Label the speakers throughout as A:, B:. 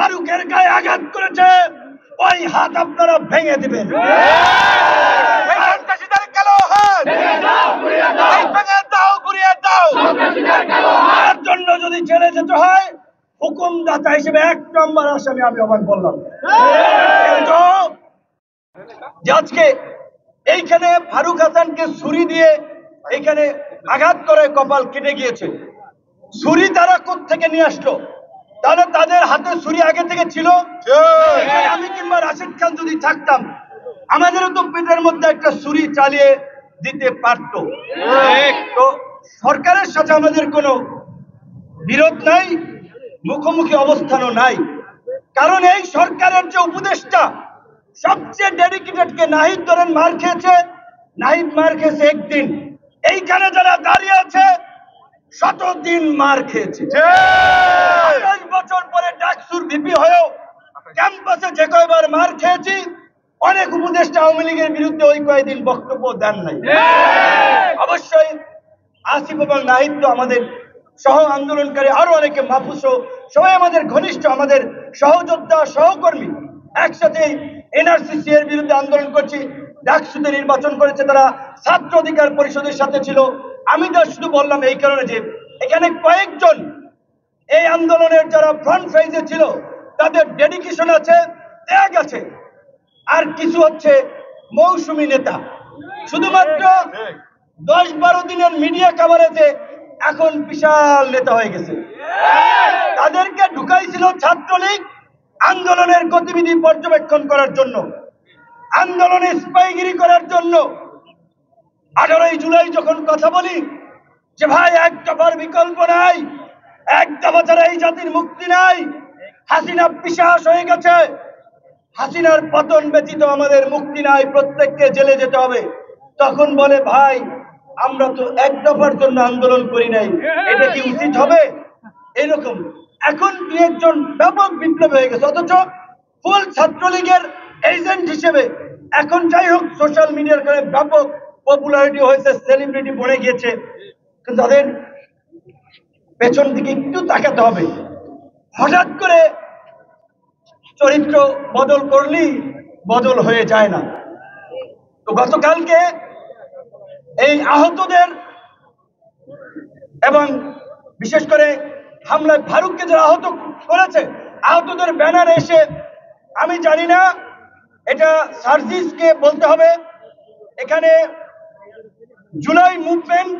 A: ফারুকের গায়ে আঘাত করেছে, ওই হাত আপনারা ভেঙে দিবেন। তার জন্য যদি ছেড়ে যেতে হয়, হুকুমদাতা হিসেবে 1 নম্বর আসামি আমি অবাক বললাম। কিন্তু আজকে এইখানে ফারুক হাসানকে ছুরি দিয়ে এইখানে আঘাত করে কপাল কেটে গিয়েছে। ছুরি তারা কোত্থেকে নিয়ে আসলো? তাহলে তাদের হাতে ছুরি আগে থেকে ছিল। আমি কিংবা রাশেদ খান যদি থাকতাম, আমাদেরও তো পেটের মধ্যে একটা ছুরি চালিয়ে দিতে পারত। তো সরকারের সাথে আমাদের কোনো বিরোধ নাই, মুখোমুখি অবস্থানও নাই। কারণ এই সরকারের যে উপদেষ্টা সবচেয়ে ডেডিকেটেড কে নাহিদ ধরেন মার খেয়েছে, নাহিদ মার খেয়েছে একদিন। এইখানে যারা দাঁড়িয়ে আছে 100 দিন মার খেয়েছে। 28 বছর পরে ডাকসুর ভিপি হয়েও ক্যাম্পাসে যে কয়বার মার খেয়েছি, অনেক উপদেষ্টা আওয়ামী লীগের বিরুদ্ধে ওই কয়েকদিন বক্তব্য দেন নাই। অবশ্যই আসিফ এবং নাহিদ তো আমাদের সহ আন্দোলনকারী, আরো অনেকে মাহফুজ সবাই আমাদের ঘনিষ্ঠ, আমাদের সহযোদ্ধা সহকর্মী। একসাথে এনআরসিসি এর বিরুদ্ধে আন্দোলন করছি, ডাকসুতে নির্বাচন করেছে তারা, ছাত্র অধিকার পরিষদের সাথে ছিল। আমি তো শুধু বললাম এই কারণে যে এখানে কয়েকজন এই আন্দোলনের যারা ফ্রন্ট ফেজে ছিল তাদের ডেডিকেশন আছে, ত্যাগ আছে। আর কিছু হচ্ছে মৌসুমী নেতা, শুধুমাত্র 10-12 দিনের মিডিয়া কভারেজে এখন বিশাল নেতা হয়ে গেছে। তাদেরকে ঢুকাইছিল ছাত্রলীগ আন্দোলনের গতিবিধি পর্যবেক্ষণ করার জন্য, আন্দোলনে স্পাইগিরি করার জন্য। 18 জুলাই যখন কথা বলি যে ভাই এক দফার বিকল্প নাই, এক দফা ছাড়া এই জাতির মুক্তি নাই, হাসিনা পিশাচ হয়ে গেছে, হাসিনার পতন ব্যতীত আমাদের মুক্তি নাই, প্রত্যেককে জেলে যেতে হবে। তখন বলে ভাই আমরা তো এক দফার জন্য আন্দোলন করি নাই, এটা কি উচিত হবে? এরকম এখন 2 একজন ব্যাপক বিপ্লব হয়ে গেছে, অথচ ফুল ছাত্রলীগের এজেন্ট হিসেবে এখন যাই হোক সোশ্যাল মিডিয়ার কারণে ব্যাপক পপুলারিটি হয়েছে, সেলিব্রিটি বনে গিয়েছে। কিন্তু তাদের পেছন দিকে একটু তাকাতে হবে। হঠাৎ করে চরিত্র বদল করলেই বদল হয়ে যায় না। তো গতকালকে এই আহতদের এবং বিশেষ করে হামলায় ফারুককে যারা আহত করেছে, আহতদের ব্যানার এসে, আমি জানি না এটা সার্জিসকে বলতে হবে, এখানে জুলাই মুভমেন্ট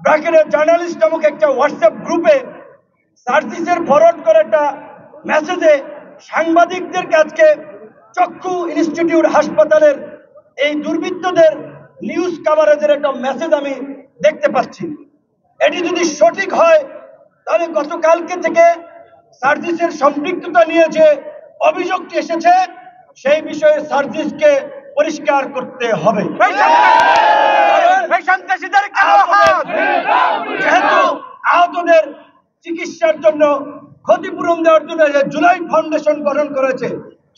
A: ব্র্যাকেটের জার্নালিস্ট নামক একটা হোয়াটসঅ্যাপ গ্রুপে সার্জিসের ফরওয়ার্ড করে একটা মেসেজে সাংবাদিকদের কাছে চক্ষু ইনস্টিটিউট হাসপাতালের এই দুর্বৃত্তদের নিউজ কভারেজের একটা মেসেজ আমি দেখতে পাচ্ছি। এটি যদি সঠিক হয় তাহলে গতকালকে থেকে সার্জিসের সম্পৃক্ততা নিয়ে যে অভিযোগটি এসেছে সেই বিষয়ে সার্জিসকে পরিষ্কার করতে হবে। যেহেতু আহতদের চিকিৎসার জন্য ক্ষতিপূরণ দেওয়ার জন্য জুলাই ফাউন্ডেশন গঠন করেছে,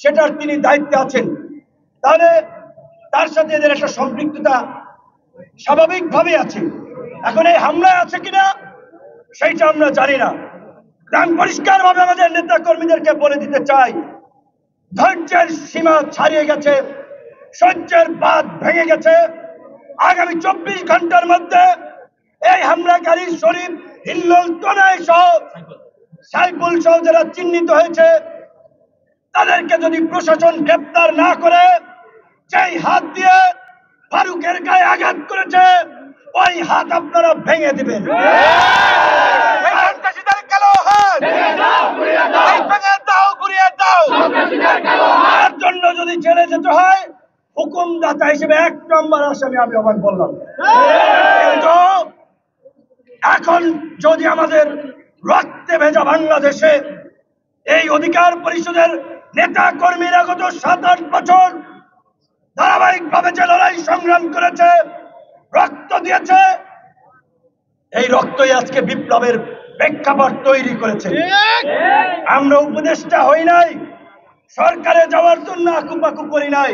A: সেটার তিনি দায়িত্বে আছেন, তাহলে তার সাথে এদের একটা সম্পৃক্ততা স্বাভাবিকভাবেই আছে। এখন এই হামলায় আছে কিনা সেইটা আমরা জানি না। আমি পরিষ্কার ভাবে আমাদের নেতা কর্মীদেরকে বলে দিতে চাই, ধৈর্যের সীমা ছাড়িয়ে গেছে, সহ্যের বাঁধ ভেঙে গেছে। আগামী 24 ঘন্টার মধ্যে এই হামলাকারী শরীফ, হিল্লোল, তনয় সহ সাইফুল সহ যারা চিহ্নিত হয়েছে তাদেরকে যদি প্রশাসন গ্রেপ্তার না করে, যেই হাত দিয়ে ফারুকের গায়ে আঘাত করেছে ওই হাত আপনারা ভেঙে দিবেন। তার জন্য যদি ছেড়ে যেতে হয়, হুকুমদাতা হিসেবে 1 নম্বর আসামি আমি অবাক বললাম। কিন্তু এখন যদি আমাদের রক্তে ভেজা বাংলাদেশে এই অধিকার পরিষদের নেতা কর্মীরা গত 7-8 বছর ধারাবাহিকভাবে যে লড়াই সংগ্রাম করেছে, রক্ত দিয়েছে, এই রক্তই আজকে বিপ্লবের প্রেক্ষাপট তৈরি করেছে। আমরা উপদেষ্টা হই নাই, সরকারে যাওয়ার জন্য আকুপাকু করি নাই।